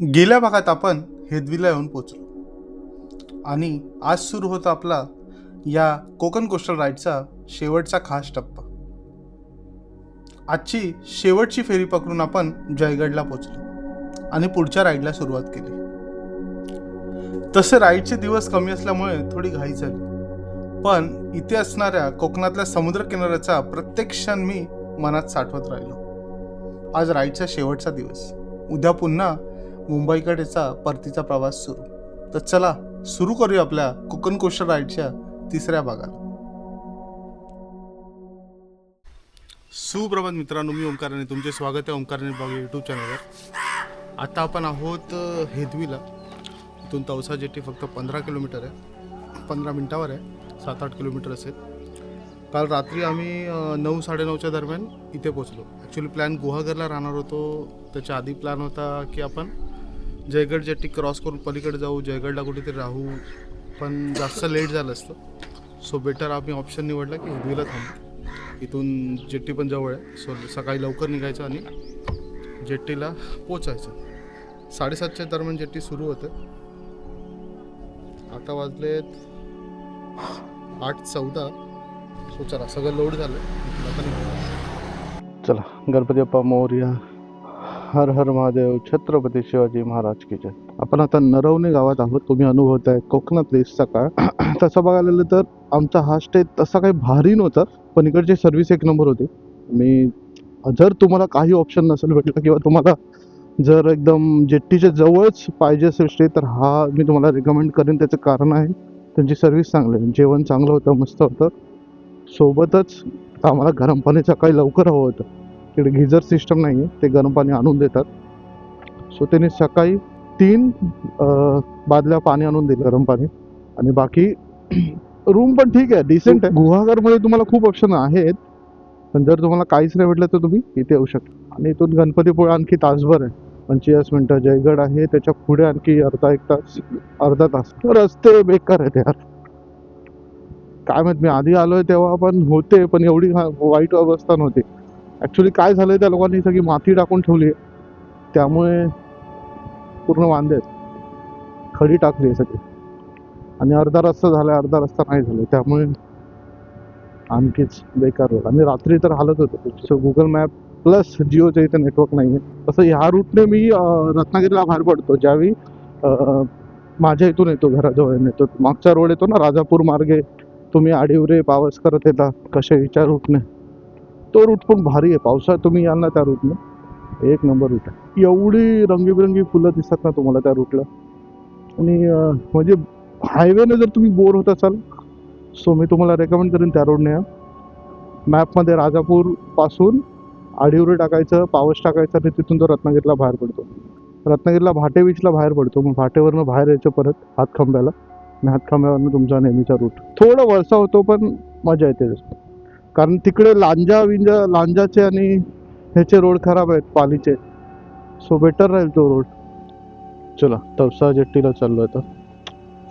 गेल्या भागात आपण हेदवीला येऊन पोचलो आणि आज सुरू होता आपला या कोकण कोस्टल राईडचा शेवटचा खास टप्पा. आजची शेवटची फेरी पकडून आपण जयगडला पोचलो आणि पुढच्या राईडला सुरुवात केली. तसे राईडचे दिवस कमी असल्यामुळे थोडी घाई झाली, पण इथे असणाऱ्या कोकणातल्या समुद्र किनाऱ्याचा प्रत्येक क्षण मी मनात साठवत राहिलो. आज राईडचा शेवटचा दिवस, उद्या पुन्हा मुंबईकडेचा परतीचा प्रवास सुरू. तर चला सुरू करूया आपल्या कोकण कोस्टल राईडच्या तिसऱ्या भागाला. सुप्रभात मित्रांनो, मी ओंकारने तुमचे स्वागत आहे ओंकारने ब्लॉग यूट्यूब चॅनलवर. आता आपण आहोत हेदवीला. इथून तवसा जेटी फक्त 15 किलोमीटर आहे, 15 मिनटावर आहे, 7-8 किलोमीटर असेल. काल रात्री आम्ही 9-9:30च्या दरम्यान इथे पोचलो. ॲक्च्युली प्लॅन गुहागरला राहणार होतो. त्याच्या आधी प्लॅन होता की आपण जयगड जेट्टी क्रॉस करून पलीकडे जाऊ, जयगडला कुठेतरी राहू, पण जास्त लेट झालं असतं. सो बेटर आम्ही ऑप्शन निवडला की हेदवीला थांबू. इथून जेट्टी पण जवळ आहे, सो सकाळी लवकर निघायचं आणि जेट्टीला पोचायचं. 7:30च्या दरम्यान जेट्टी सुरू होते. आता वाजलेत 8:14. सो चला, सगळं लोड झालं. चला, गणपती बाप्पा मोरया, हर हर महादेव, छत्रपती शिवाजी महाराज की जय. आपण आता नरवणे गावात आहोत. तुम्ही अनुभवताय कोकणातली सकाळ. तसं बघायला गेलं तर आमचा हा स्टे तसा काही भारी नव्हता, पण इकडची सर्व्हिस एक नंबर होती. मी जर तुम्हाला काही ऑप्शन नसेल भेटला किंवा तुम्हाला जर एकदम जेट्टीच्या जवळच पाहिजे असेल स्टे, तर हा मी तुम्हाला रिकमेंड करेन. त्याचं कारण आहे त्यांची सर्व्हिस चांगली आहे, जेवण चांगलं होतं, मस्त होतं. सोबतच आम्हाला गरम पाणी सकाळी लवकर हवं होतं. तिकडे गिझर सिस्टम नाही आहे, ते गरम पाणी आणून देतात. सो त्यांनी सकाळी 3 बादल्या पाणी आणून दिलं, गरम पाणी. आणि बाकी रूम पण ठीक आहे, डिसेंट आहे. गुहागरमध्ये तुम्हाला खूप ऑप्शन आहेत, पण जर तुम्हाला काहीच नाही भेटलं तर तुम्ही इथे येऊ शकता. आणि इथून गणपतीपुळे आणखी तासभर आहे, 25 मिनटं. जयगड आहे त्याच्या पुढे आणखी अर्धा तास. रस्ते बेकार आहेत यार. काय माहित, मी आधी आलोय तेव्हा पण होते, पण एवढी वाईट अवस्था नव्हती. ॲक्च्युली काय झालंय, त्या लोकांनी सगळी माती टाकून ठेवली, त्यामुळे पूर्ण वांदे आहेत. खडी टाकली आहे सगळी, आणि अर्धा रस्ता झाला, अर्धा रस्ता नाही झाला, त्यामुळे आणखीच बेकार होईल. आणि रात्री तर हालत होतं. सो गुगल मॅप प्लस जिओच्या इथे नेटवर्क नाही आहे. तसं ह्या रूटने मी रत्नागिरीला बाहेर पडतो ज्यावेळी माझ्या इथून येतो, घराजवळ येतो. मागचा रोड येतो ना, राजापूर मार्गे तुम्ही आडिवरे पावस करत येता कशेच्या रूटने, तो रूट पण भारी आहे. पावसाळ्यात तुम्ही याल ना त्या रूटने, एक नंबर रूट आहे. एवढी रंगीबिरंगी फुलं दिसतात ना तुम्हाला त्या रूटला. आणि म्हणजे हायवेने जर तुम्ही बोर होत असाल, सो मी तुम्हाला रेकमेंड करेन त्या रोडने या. मॅपमध्ये राजापूर पासून आडिवरे टाकायचं, पावस टाकायचं, आणि तिथून तो रत्नागिरीला बाहेर पडतो. रत्नागिरीला भाटे बीचला बाहेर पडतो. मग भाटेवरनं बाहेर यायचं परत हातखंब्याला, आणि हातखंब्यावरनं तुमचा नेहमीचा रूट. थोडा वळसा होतो, पण मजा येते. कारण तिकडे लांजाचे आणि ह्याचे रोड खराब आहेत, पालीचे. सो बेटर राहील तो रोड. चला, तवसा जेट्टीला चाललो आता.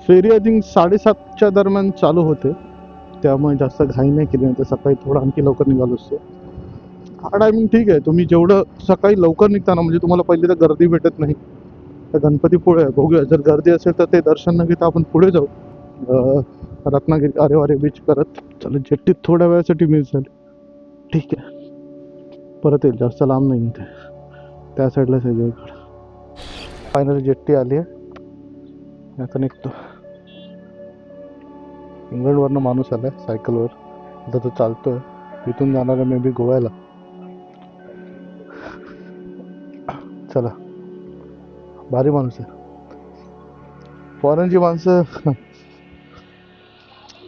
फेरी आय थिंक 7:30च्या दरम्यान चालू होते, त्यामुळे जास्त घाई नाही केली, नाही तर सकाळी थोडं आणखी लवकर निघालो असतो. हा टायमिंग ठीक आहे. तुम्ही जेवढं सकाळी लवकर निघताना, म्हणजे तुम्हाला पहिली तर गर्दी भेटत नाही. तर गणपतीपुळे आहे, बघूया. जर गर्दी असेल तर ते दर्शन न घेता आपण पुढे जाऊ, रत्नागिरी आरेवारे बीच करत. चला, जेट्टीत थोड्या वेळासाठी मिस झाली, ठीक आहे. परत येईल, जास्त लांब नाही ते, त्या साईडलाच आहे जयगड. फायनली जेट्टी आली आहे, आता निघतो. इंग्लंडवरनं माणूस आला आहे सायकलवर, आता तो चालतोय. इथून जाणार आहे मे बी गोव्याला. चला, भारी माणूस आहे. फॉरेनची माणसं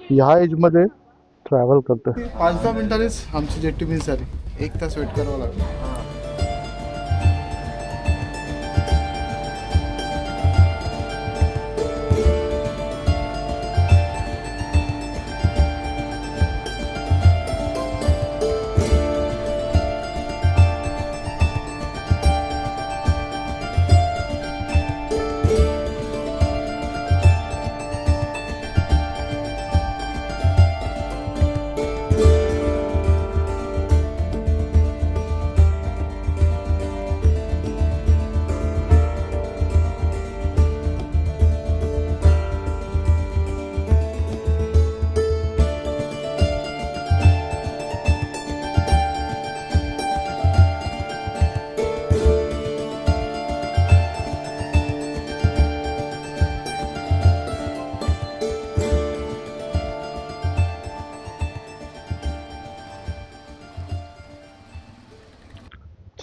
ह्या एजमध्ये ट्रॅव्हल करतं. 5-10 मिनिटांनीच आमची जेट्टी मिस झाली, 1 तास वेट करावं लागलं.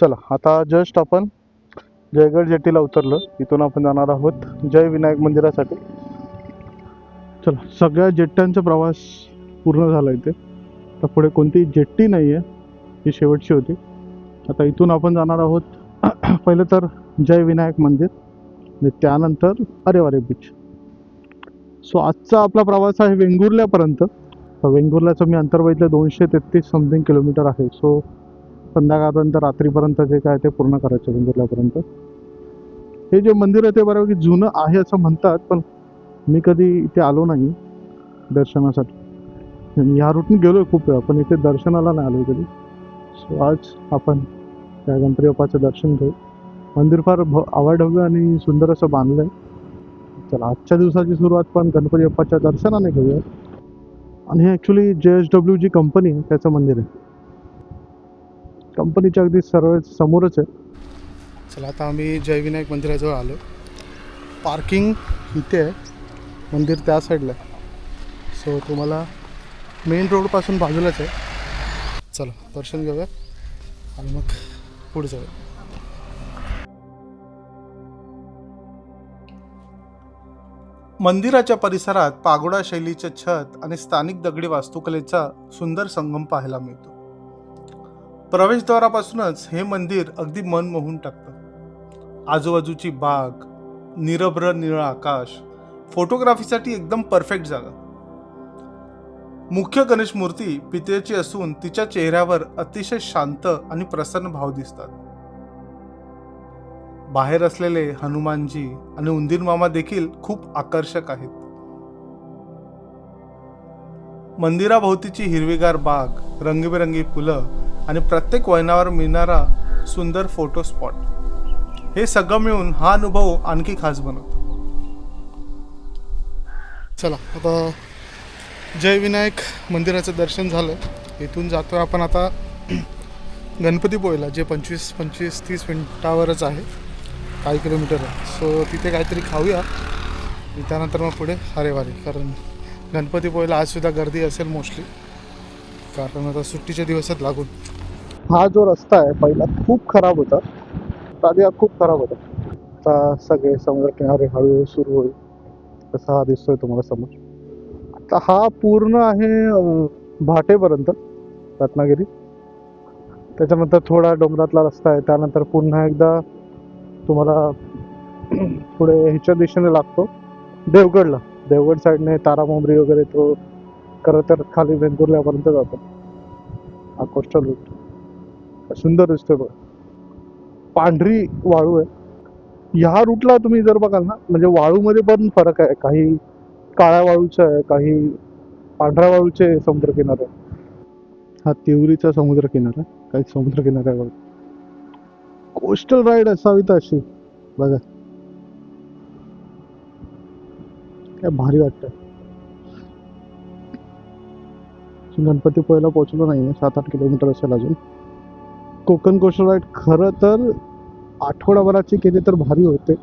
चला आता जस्ट आपण जयगड जेटीला उतरलो. इथून आपण जाणार आहोत जय विनायक मंदिरासाठी. चला सगळ्या जेट्ट्यांचा प्रवास पूर्ण झाला इथे. तर पुढे कोणतीही जेट्टी नाही आहे, ही शेवटची होती. आता इथून आपण जाणार आहोत पहिलं तर जय विनायक मंदिर आणि त्यानंतर अरेवारे बीच. सो आजचा आपला प्रवास आहे वेंगुर्ल्यापर्यंत. वेंगुर्ल्याचं मी अंतर बघितलं 233 समथिंग किलोमीटर आहे. सो संध्याकाळपर्यंत रात्रीपर्यंत जे काय ते पूर्ण करायचं वेंगुर्ल्यापर्यंत. हे जे मंदिर आहे ते बऱ्यापैकी जुनं आहे असं म्हणतात, पण मी कधी इथे आलो नाही दर्शनासाठी. ह्या रूटने गेलो आहे खूप वेळा, पण इथे दर्शनाला नाही आलो कधी. सो आज आपण त्या गणपती बाप्पाचं दर्शन घेऊ. मंदिर फार आवाढव्य आणि सुंदर असं बांधलं आहे. चला आजच्या दिवसाची सुरुवात पण गणपती बाप्पाच्या दर्शनाने घेऊया. आणि हे ॲक्च्युली JSW जी कंपनी आहे त्याचं मंदिर आहे. कंपनीच्या अगदी सर्व समोरच आहे. चला आता आम्ही जयविनायक मंदिराजवळ आलो. पार्किंग इथे आहे, मंदिर त्या साईडला आहे. सो तुम्हाला मेन रोडपासून बाजूलाच आहे. चला दर्शन घेऊया आणि मग पुढे जाऊया. मंदिराच्या परिसरात पागोडा शैलीचे छत आणि स्थानिक दगडी वास्तुकलेचा सुंदर संगम पाहायला मिळतो. प्रवेशद्वारापासूनच हे मंदिर अगदी मन मोहून टाकतं. आजूबाजूची बाग, निरभ्र निळं आकाश, फोटोग्राफीसाठी एकदम परफेक्ट जागा. मुख्य गणेश मूर्ती पितळेची असून तिच्या चेहऱ्यावर अतिशय शांत आणि प्रसन्न भाव दिसतात. बाहेर असलेले हनुमानजी आणि उंदीर मामा देखील खूप आकर्षक आहेत. मंदिराभोवतीची हिरवीगार बाग, रंगीबेरंगी फुलं आणि प्रत्येक वळणावर मिळणारा सुंदर फोटो स्पॉट, हे सगळं मिळून हा अनुभव आणखी खास बनवतो. चला आता जय विनायक मंदिराचं दर्शन झालं. इथून जातो आपण आता गणपतीपुळेला, जे 25-30 मिनिटावरच आहे, काही किलोमीटर आहे. सो तिथे काहीतरी खाऊया आणि त्यानंतर मग पुढे अरेवारे. कारण गणपतीपुळेला आजसुद्धा गर्दी असेल मोस्टली, कारण आता सुट्टीच्या दिवसात लागून. हा जो रस्ता आहे पहिला खूप खराब होता, आधी हा खूप खराब होता. आता सगळे समुद्रकिनारे हळूहळू सुरू होईल, तसा हा दिसतोय तुम्हाला समोर. आता हा पूर्ण आहे भाटेपर्यंत, रत्नागिरी. त्याच्यानंतर थोडा डोंगरातला रस्ता आहे. त्यानंतर पुन्हा एकदा तुम्हाला पुढे ह्याच्या दिशेने लागतो देवगडला. देवगड साईडने तारामुंबरी वगैरे तो खरं तर खाली वेंगुर्ल्यापर्यंत जातो. हा कोस्टल रूट सुंदर दिसतोय बघा. पांढरी वाळू आहे. ह्या रूटला तुम्ही जर बघाल ना, म्हणजे वाळूमध्ये पण फरक आहे. काही काळ्या वाळूचे आहे, काही पांढऱ्या वाळूचे समुद्रकिनारे. हा तिवरीचा समुद्रकिनारा, काही समुद्रकिनारा आहे बघा. कोस्टल राईड असावी तर अशी बघा, काय भारी वाटतं. गणपतीपुळेला पोहोचलो नाही, 7-8 किलोमीटर असेल अजून. कोकण कोस्टल राईड खरं तर आठवडाभराची केली तर भारी होते.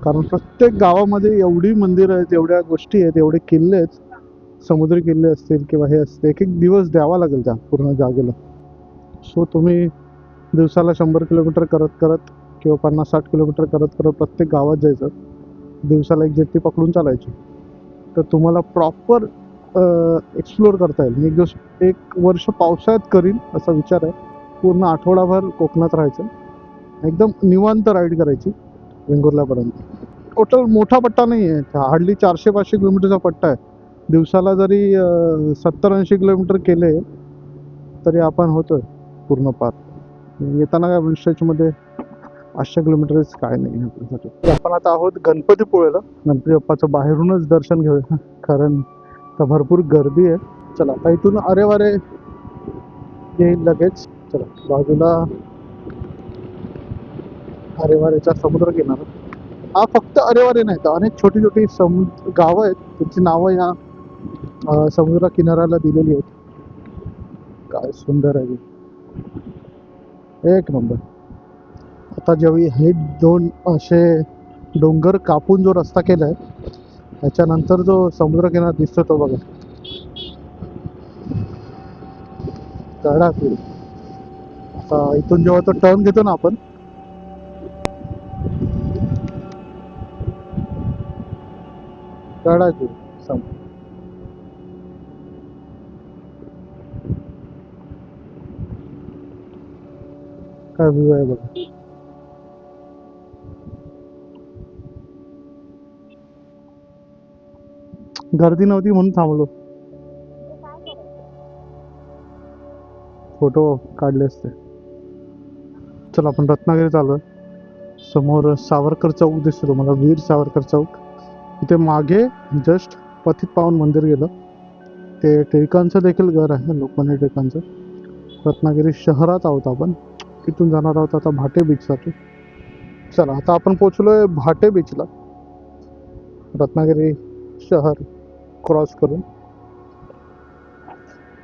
कारण प्रत्येक गावामध्ये एवढी मंदिरं आहेत, एवढ्या गोष्टी आहेत, एवढे किल्ले आहेत, समुद्री किल्ले असतील किंवा हे असते, एक एक दिवस द्यावा लागेल त्या पूर्ण जागेला. सो तुम्ही दिवसाला 100 किलोमीटर करत करत किंवा 50-60 किलोमीटर करत करत प्रत्येक गावात जायचं. दिवसाला एक जेट्टी पकडून चालायची, तर तुम्हाला प्रॉपर एक्सप्लोअर करता येईल. मी एक वर्ष पावसाळ्यात करीन असा विचार आहे. पूर्ण आठवडाभर कोकणात राहायचं, एकदम निवांत राईड करायची वेंगुर्ल्यापर्यंत. टोटल मोठा पट्टा नाही आहे, हार्डली 400-500 किलोमीटरचा पट्टा आहे. दिवसाला जरी 70-80 किलोमीटर केले तरी आपण होतोय पूर्ण पार. येताना काय स्ट्रेचमध्ये 500 किलोमीटरच काय नाही आपल्यासाठी. आपण आता आहोत गणपतीपुळेला. गणपती बाप्पाचं बाहेरूनच दर्शन घेऊया, कारण आता भरपूर गर्दी आहे. चला आता इथून अरेवारे येईल लगेच. चला बाजूला अरेवारेचा समुद्र किनारा. हा फक्त अरेवारे नाही तर अनेक छोटी छोटी गावं आहेत, त्यांची नावं या समुद्र किनाऱ्याला दिलेली आहेत. काय सुंदर आहे, एक नंबर. आता जेव्हा हे दोन असे डोंगर कापून जो रस्ता केला आहे, त्याच्यानंतर जो समुद्र किनारा दिसतो तो बघा, तडाखू आता इथून जेव्हा तो टर्न घेतो ना आपण, काढायची काय व्ह्यू आहे बघा. गर्दी नव्हती म्हणून थांबलो, फोटो काढले असते. चला आपण रत्नागिरीत आलोय. समोर सावरकर चौक दिसतो तुम्हाला, वीर सावरकर चौक. इथे मागे जस्ट पतित पावन मंदिर गेलं, ते टिळकांचं देखील घर आहे, लोकमान्य टिळकांचं. रत्नागिरी शहरात आहोत आपण. इथून जाणार आहोत आता भाटे बीचसाठी. चला आता आपण पोहोचलोय भाटे बीचला, रत्नागिरी शहर क्रॉस करून.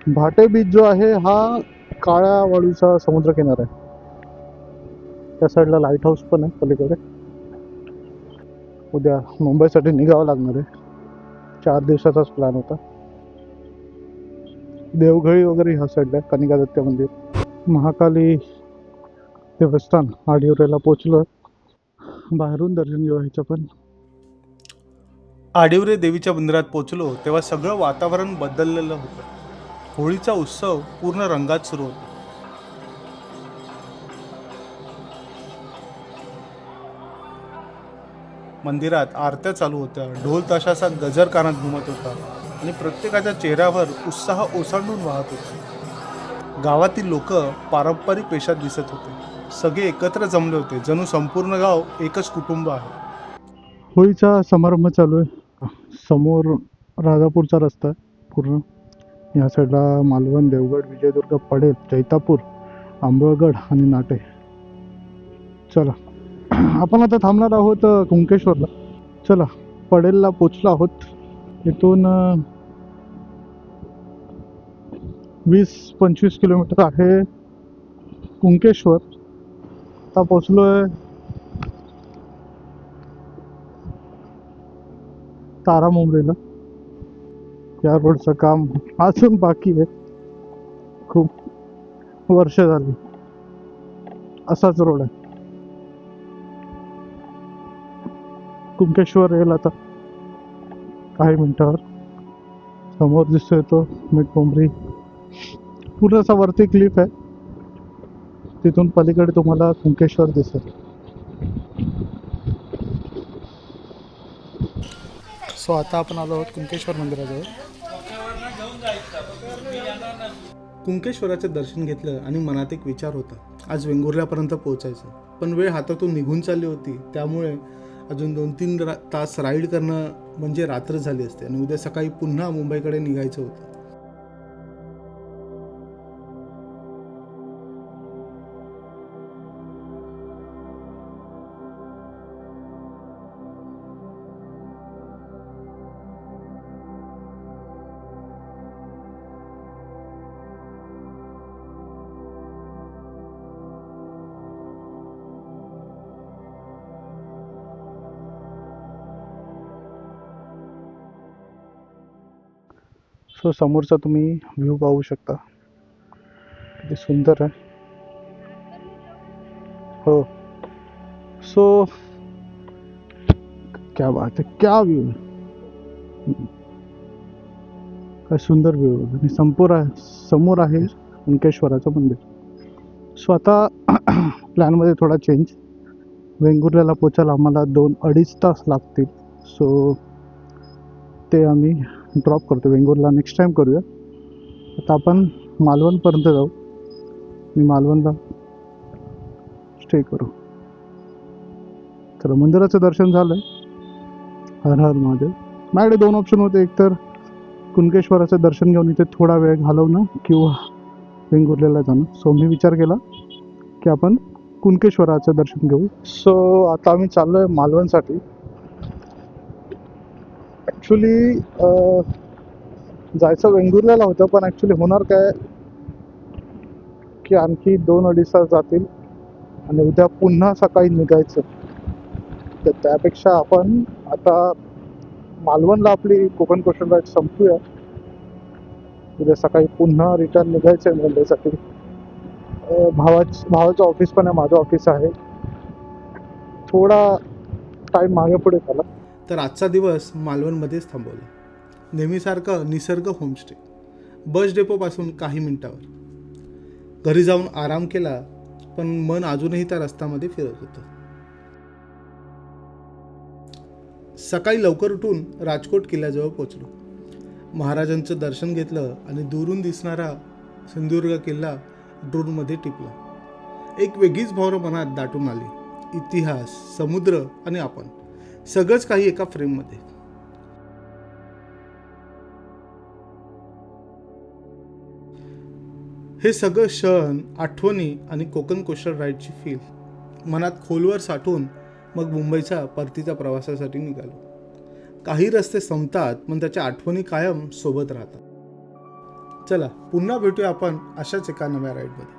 भाटे बीच जो आहे हा काळ्या वाळूचा समुद्र किनारा आहे. त्या साईडला लाईट हाऊस पण आहे पलीकडे. उद्या मुंबईसाठी निघावं लागणार आहे, 4 दिवसाचाच प्लॅन होता. देवघळी वगैरे ह्या साईडला आहे, कनिका दत्त मंदिर, महाकाली देवस्थान आडिवरेला पोचलो. बाहेरून दर्शन घेऊ ह्याचं पण. आडिवरे देवीच्या मंदिरात पोचलो तेव्हा सगळं वातावरण बदललेलं होतं. होळीचा उत्सव पूर्ण रंगात सुरू होता. मंदिरात आरत्या चालू होत्या, ढोल ताशाचा गजर कानात घुमत होता आणि प्रत्येकाच्या चेहऱ्यावर उत्साह ओसंडून वाहत होता. गावातील लोक पारंपरिक वेशात दिसत होते, सगळे एकत्र जमले होते, जणू संपूर्ण गाव एकच कुटुंब आहे. होळीचा समारंभ चालू आहे. समोर राजापूरचा रस्ता आहे पूर्ण. या साईडला मालवण, देवगड, विजयदुर्ग, पडेल, जैतापूर, आंबळगड आणि नाटे. चला आपण आता थांबणार आहोत कुंकेश्वरला. चला पडेलला पोचलो आहोत. इथून 20-25 किलोमीटर आहे कुंकेश्वर. आता पोचलोय तारामुंबरीला. या रोडचं काम अजून बाकी आहे, खूप वर्ष झाली असाच रोड आहे. कुंकेश्वर येईल आता काही मिनिटावर. समोर दिसतोय तो मिठपोंबरी, पूर्ण असा वरती क्लिफ आहे, तिथून पलीकडे तुम्हाला कुंकेश्वर दिसेल. सो आता आपण आलो आहोत कुंकेश्वर मंदिराजवळ. कुंकेश्वराचे दर्शन घेतलं आणि मनात एक विचार होता, आज वेंगुर्ल्यापर्यंत पोहोचायचं. पण वेळ हातातून निघून चालली होती, त्यामुळे अजून 2-3 तास राईड करणं म्हणजे रात्र झाली असते आणि उद्या सकाळी पुन्हा मुंबईकडे निघायचं होतं. सो समोरचा तुम्ही व्ह्यू पाहू शकता, किती सुंदर आहे. हो, सो क्या बात आहे, क्या व्ह्यू आहे, काय सुंदर व्ह्यू आहे. आणि समोर आहे कुंकेश्वराचं मंदिर. सो आता प्लॅनमध्ये थोडा चेंज. वेंगुर्ल्याला पोचायला आम्हाला 2-2.5 तास लागतील. सो ते आम्ही ड्रॉप करतो, वेंगुर्ला नेक्स्ट टाइम करूया. आता आपण मालवणपर्यंत जाऊ, मी मालवणला स्टे करू. तर मंदिराचं दर्शन झालं. हर हर महादेव. माझ्याकडे 2 ऑप्शन होते, एक तर कुणकेश्वराचं दर्शन घेऊन इथे थोडा वेळ घालवणं किंवा वेंगुर्ल्याला जाणं. सो मी विचार केला की आपण कुणकेश्वराचं दर्शन घेऊ. सो आता आम्ही चाललो आहे मालवणसाठी. ॲक्च्युली जायचं वेंगुर्ल्याला होतं, पण ॲक्च्युली होणार काय की आणखी 2-2.5 तास जातील आणि उद्या पुन्हा सकाळी निघायचं. तर त्यापेक्षा आपण आता मालवणला आपली कोकण कोस्टल राईड संपूया. उद्या सकाळी पुन्हा रिटर्न निघायचं आहे मुंबईसाठी. भावाचं ऑफिस पण आहे, माझं ऑफिस आहे. थोडा टाईम मागे पुढे झाला. तर आजचा दिवस मालवणमध्येच थांबवला. नेहमीसारखं निसर्ग होमस्टे, बस डेपोपासून काही मिनिटावर. घरी जाऊन आराम केला, पण मन अजूनही त्या रस्त्यामध्ये फिरत होतं. सकाळी लवकर उठून राजकोट किल्ल्याजवळ पोचलो. महाराजांचं दर्शन घेतलं आणि दुरून दिसणारा सिंधुदुर्ग किल्ला ड्रोनमध्ये टिपला. एक वेगळीच भावना मनात दाटून आली. इतिहास, समुद्र आणि आपण, सगळंच काही एका फ्रेममध्ये. हे सगळं क्षण, आठवणी आणि कोकण कोस्टल राईडची फील मनात खोलवर साठवून मग मुंबईच्या परतीच्या प्रवासासाठी निघालो. काही रस्ते संपतात, पण त्याच्या आठवणी कायम सोबत राहतात. चला, पुन्हा भेटूया आपण अशाच एका नव्या राईडमध्ये.